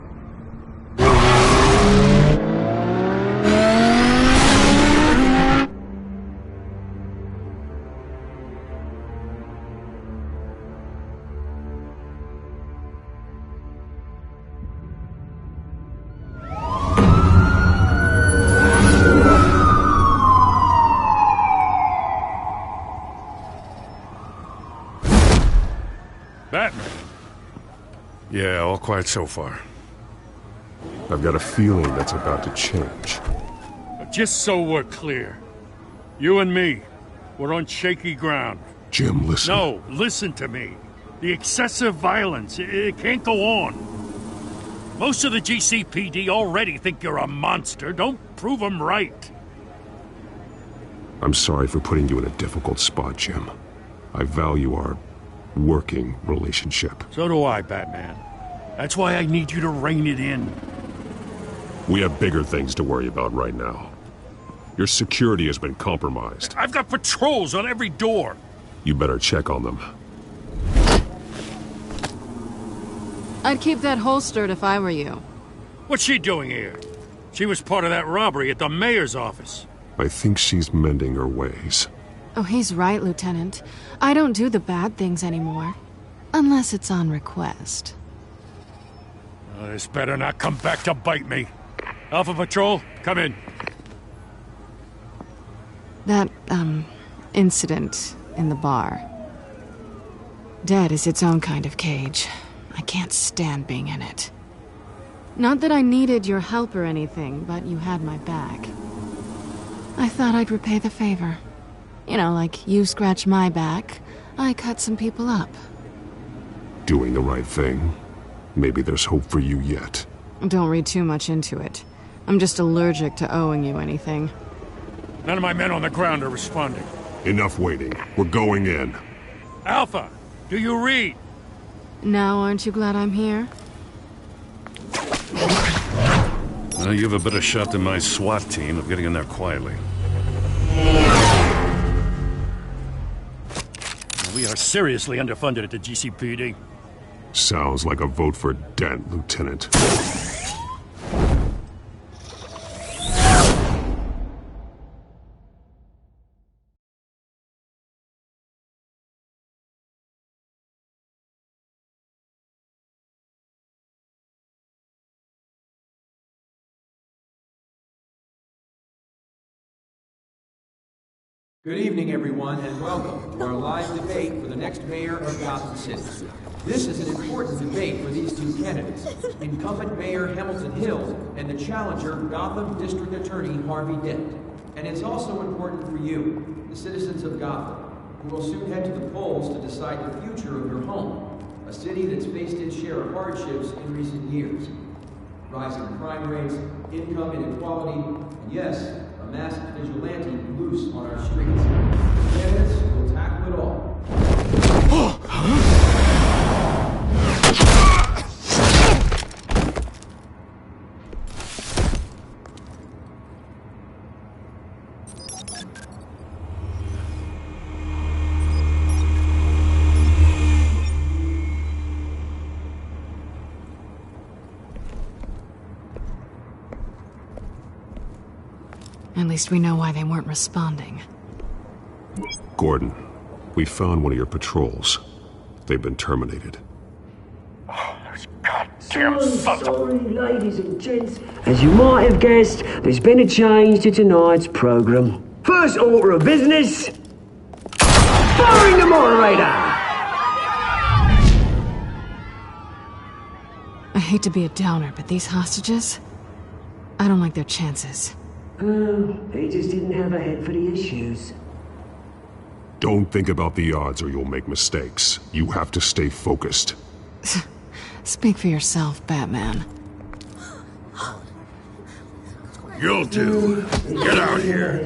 Batman? Yeah, all quiet so far. I've got a feeling that's about to change. Just so we're clear, you and me, we're on shaky ground. Jim, listen. No, listen to me. The excessive violence, it can't go on. Most of the GCPD already think you're a monster. Don't prove them right. I'm sorry for putting you in a difficult spot, Jim. I value our working relationship. So do I, Batman. That's why I need you to rein it in. We have bigger things to worry about right now. Your security has been compromised. I've got patrols on every door. You better check on them. I'd keep that holstered if I were you. What's she doing here? She was part of that robbery at the mayor's office. I think she's mending her ways. Oh, he's right, Lieutenant. I don't do the bad things anymore. Unless it's on request. This better not come back to bite me. Alpha Patrol, come in. That, incident in the bar. Dead is its own kind of cage. I can't stand being in it. Not that I needed your help or anything, but you had my back. I thought I'd repay the favor. You know, like you scratch my back, I cut some people up. Doing the right thing. Maybe there's hope for you yet. Don't read too much into it. I'm just allergic to owing you anything. None of my men on the ground are responding. Enough waiting. We're going in. Alpha, do you read? Now aren't you glad I'm here? Well, you have a better shot than my SWAT team of getting in there quietly. We are seriously underfunded at the GCPD. Sounds like a vote for Dent, Lieutenant. Good evening, everyone, and welcome to our live debate for the next mayor of Gotham City. This is an important debate for these two candidates, incumbent Mayor Hamilton Hill and the challenger, Gotham District Attorney Harvey Dent. And it's also important for you, the citizens of Gotham, who will soon head to the polls to decide the future of your home, a city that's faced its share of hardships in recent years. Rising crime rates, income inequality, and yes, a masked vigilante loose on our streets. Candidates will tackle it all. At least we know why they weren't responding. Gordon, we found one of your patrols. They've been terminated. Sorry, ladies and gents. As you might have guessed, there's been a change to tonight's program. First order of business, firing the moderator! I hate to be a downer, but these hostages, I don't like their chances. He just didn't have a head for the issues. Don't think about the odds or you'll make mistakes. You have to stay focused. Speak for yourself, Batman. You two, get out here.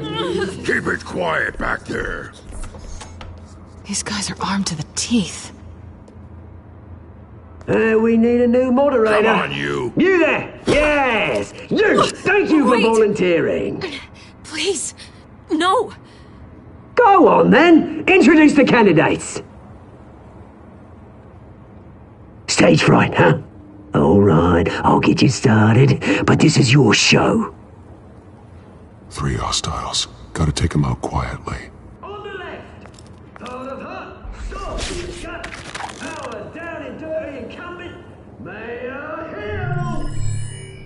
Keep it quiet back there. These guys are armed to the teeth. We need a new moderator. Come on, you. You there! Yes! You! Thank you for volunteering. Please, no. Go on, then. Introduce the candidates. Stage fright, huh? All right, I'll get you started, but this is your show. 3 hostiles. Gotta take them out quietly. On the left, part of her, soft gut, power down and dirty incumbent, Mayor Hill.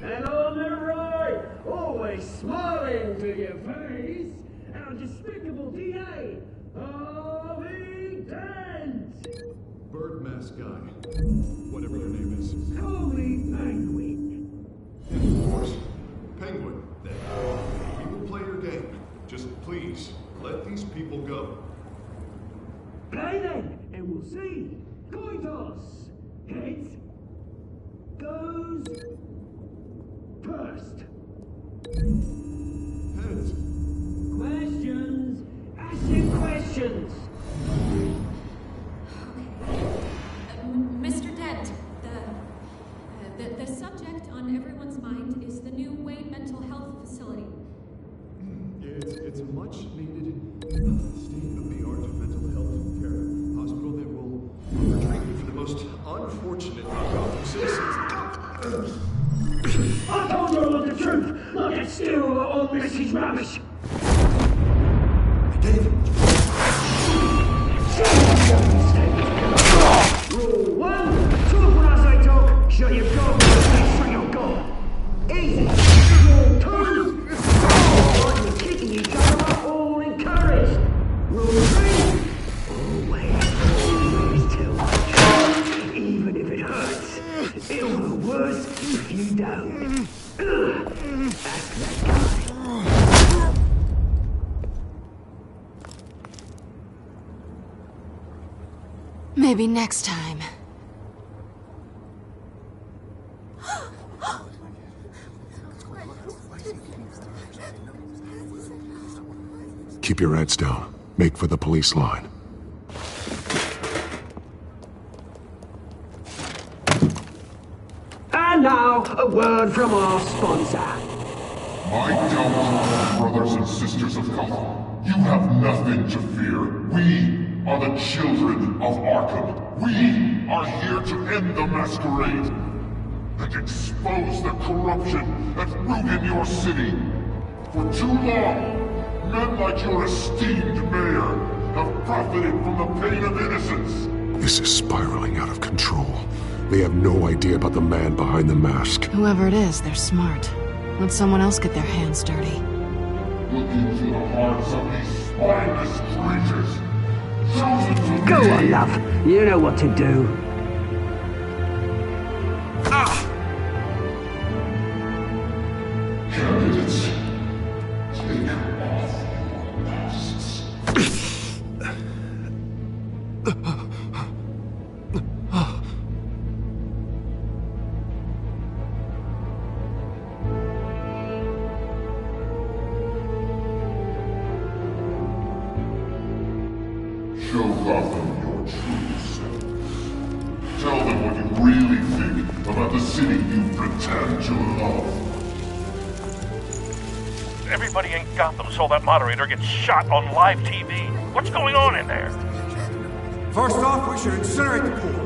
And on the right, always smiling to your face, our despicable DA, Harvey Dent. Bird mask guy. Whatever your name is. Call me Penguin. Of course. Penguin, then. We will play your game. Just please, let these people go. Play then, and we'll see. Coin toss. Heads goes first. Heads. Questions. Ask your questions. Mr. Dent, the subject on everyone's mind is the new Wayne Mental Health Facility. It's a much needed state-of-the-art mental health care hospital that will offer treatment for the most unfortunate Gotham citizens. I told you all the truth. Look at still all this is rubbish. David. Rule 1, talk when I say talk. Shut your gob, shut your gob. Easy. Rule 2, you're kicking each other up, all encouraged. Rule 3, always tell the truth, even if it hurts. It'll hurt worse if you don't. Ask that guy. Maybe next time. Keep your heads down. Make for the police line. And now, a word from our sponsor. My downfall, brothers and sisters of Gotham, you have nothing to fear. We are the children of Arkham. We are here to end the masquerade and expose the corruption that ruined your city. For too long, men like your esteemed mayor have profited from the pain of innocence. This is spiraling out of control. They have no idea about the man behind the mask. Whoever it is, they're smart. Let someone else get their hands dirty. Look into the hearts of these spineless creatures. Go on, love. You know what to do. Candidates, take off your masks. Show Gotham your true self. Tell them what you really think about the city you pretend to love. Everybody in Gotham saw that moderator get shot on live TV. What's going on in there? First off, we should incinerate the pool.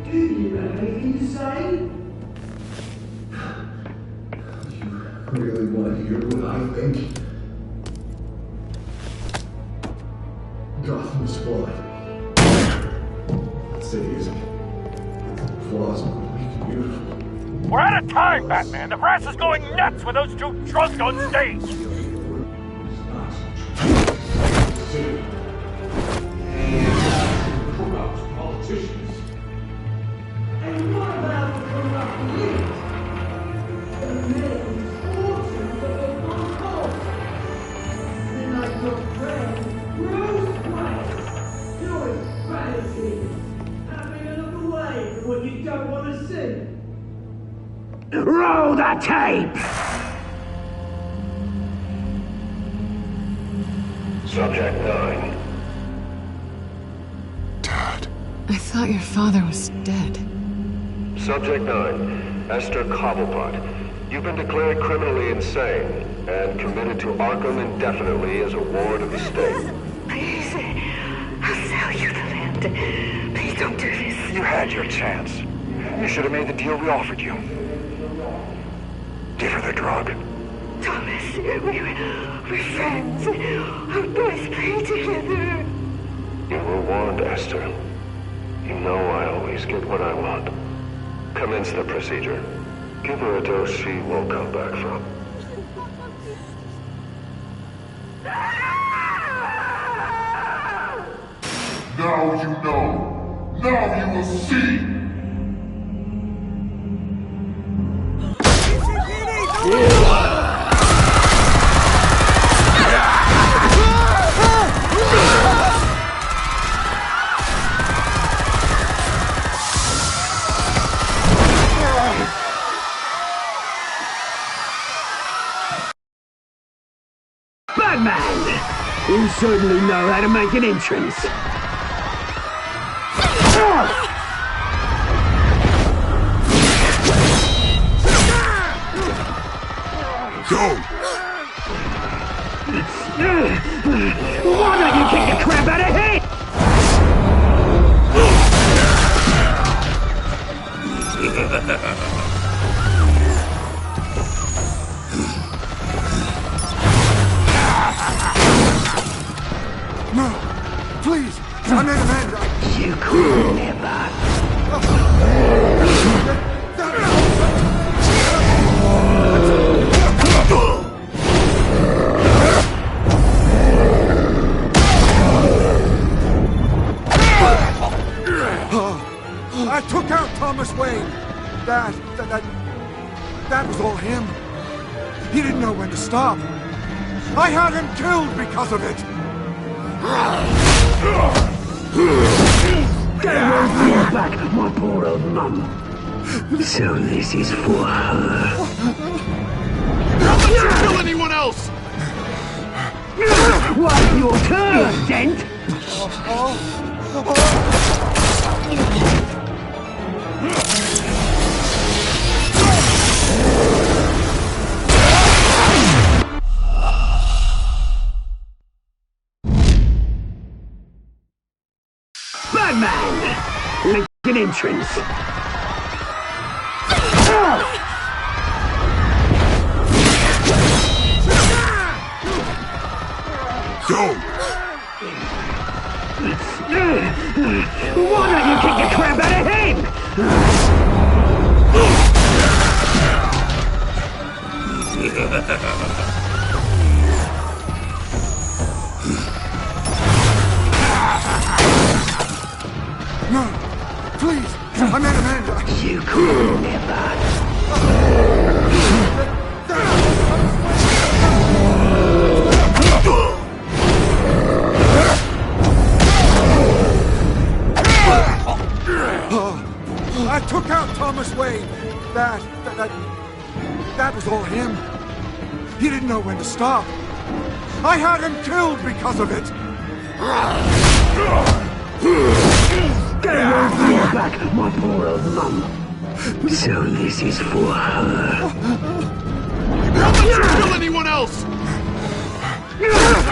Do you have anything to say? You really want to hear what I think? Gotham's flawed. I'd say he isn't. Flaws are weak and beautiful. We're out of time, Batman! The press is going nuts with those two drunks on stage! Corrupt politicians. And what about the corrupt elite? The men's fortunes of the concourse. And like your friend, Bruce Wayne, doing fantasy. Having a look away from what you don't want to see. Roll the tape! Subject 9. I thought your father was dead. Subject 9, Esther Cobblepot. You've been declared criminally insane and committed to Arkham indefinitely as a ward of the state. Please, I'll sell you the land. Please don't do this. You had your chance. You should have made the deal we offered you. Give her the drug. Thomas, we're friends. Our boys play together. You were warned, Esther. You know I always get what I want. Commence the procedure. Give her a dose she won't come back from. Now you know. Now you will see. Batman! You certainly know how to make an entrance. Go! Why don't you kick the crap out of him? No! Please! I made an end! You could never. I took out Thomas Wayne. That was all him. He didn't know when to stop. I had him killed because of it. They won't bring back my poor old mum. So this is for her. Don't let you kill anyone else! What's your turn, Dent? Batman! Make an entrance. Go! Why don't you kick the crap out of him? No! Please! I made an end! You could never. I took out Thomas Wayne. That was all him. He didn't know when to stop. I had him killed because of it. They won't bring back my poor old mum. So this is for her. Don't let you kill anyone else!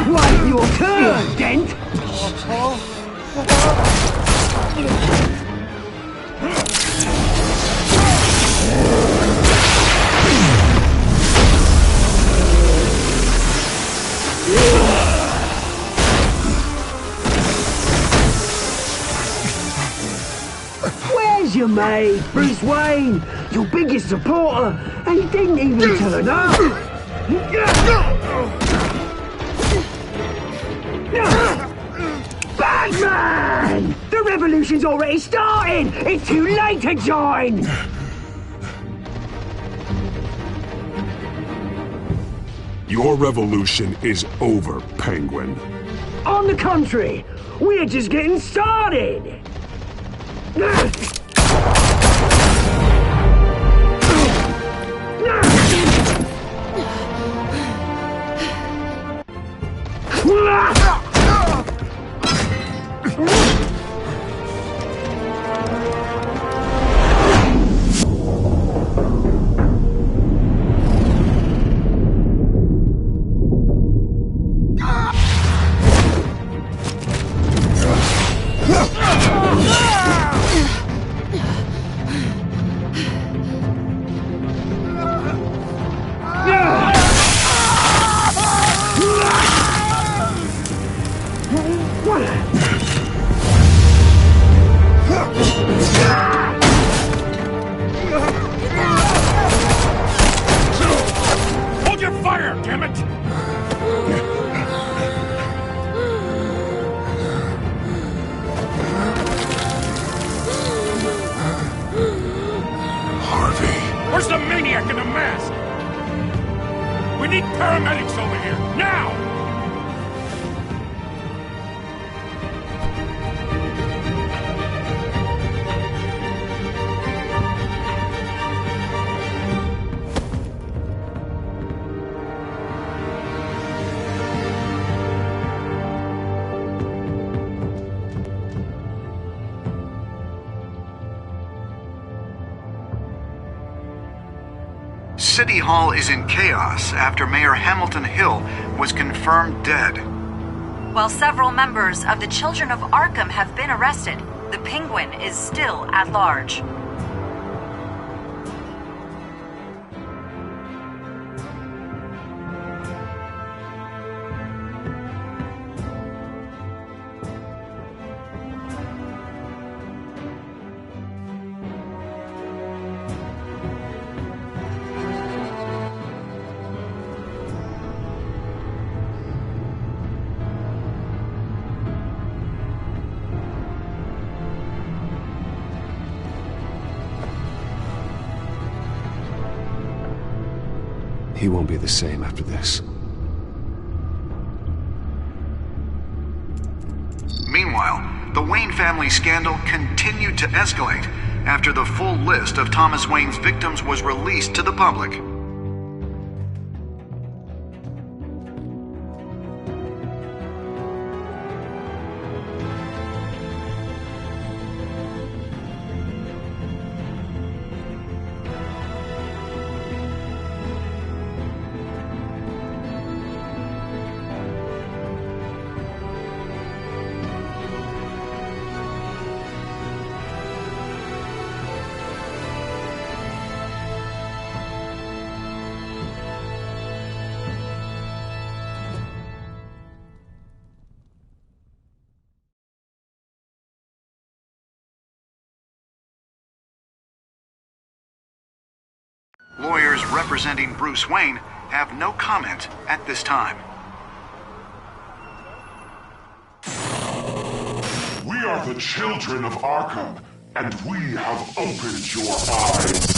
What's your turn, Dent? was your mate, Bruce Wayne, your biggest supporter, and he didn't even turn up. Batman! The revolution's already started! It's too late to join! Your revolution is over, Penguin. On the contrary, we're just getting started! Hold your fire, damn it! Harvey. Where's the maniac in the mask? We need paramedics over here, now! City Hall is in chaos after Mayor Hamilton Hill was confirmed dead. While several members of the Children of Arkham have been arrested, the Penguin is still at large. He won't be the same after this. Meanwhile, the Wayne family scandal continued to escalate after the full list of Thomas Wayne's victims was released to the public. Lawyers representing Bruce Wayne have no comment at this time. We are the children of Arkham, and we have opened your eyes.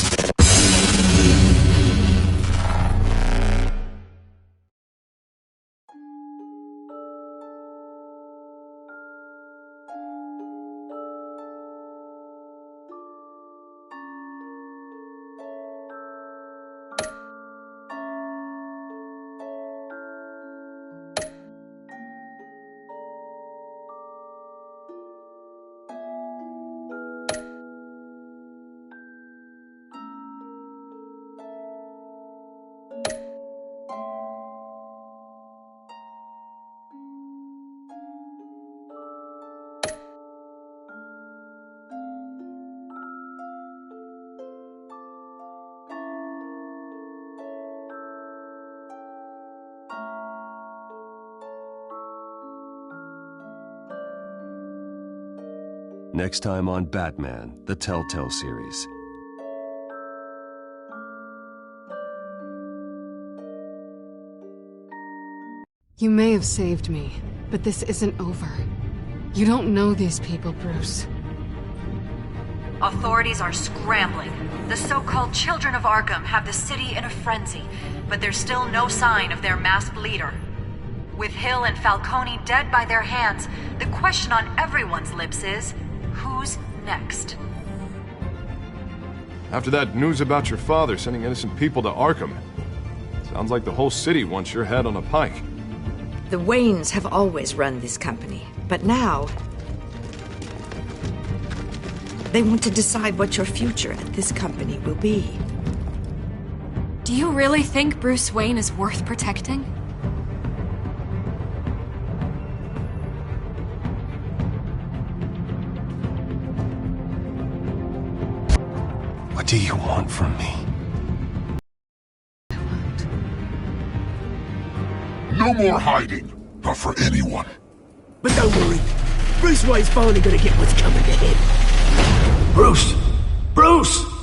Next time on Batman, the TellTALE series. You may have saved me, but this isn't over. You don't know these people, Bruce. Authorities are scrambling. The so-called Children of Arkham have the city in a frenzy, but there's still no sign of their masked leader. With Hill and Falcone dead by their hands, the question on everyone's lips is, who's next? After that news about your father sending innocent people to Arkham, sounds like the whole city wants your head on a pike. The Waynes have always run this company, but now they want to decide what your future at this company will be. Do you really think Bruce Wayne is worth protecting? What do you want from me? No more hiding, not for anyone. But don't worry, Bruce Wayne's finally gonna get what's coming to him. Bruce! Bruce!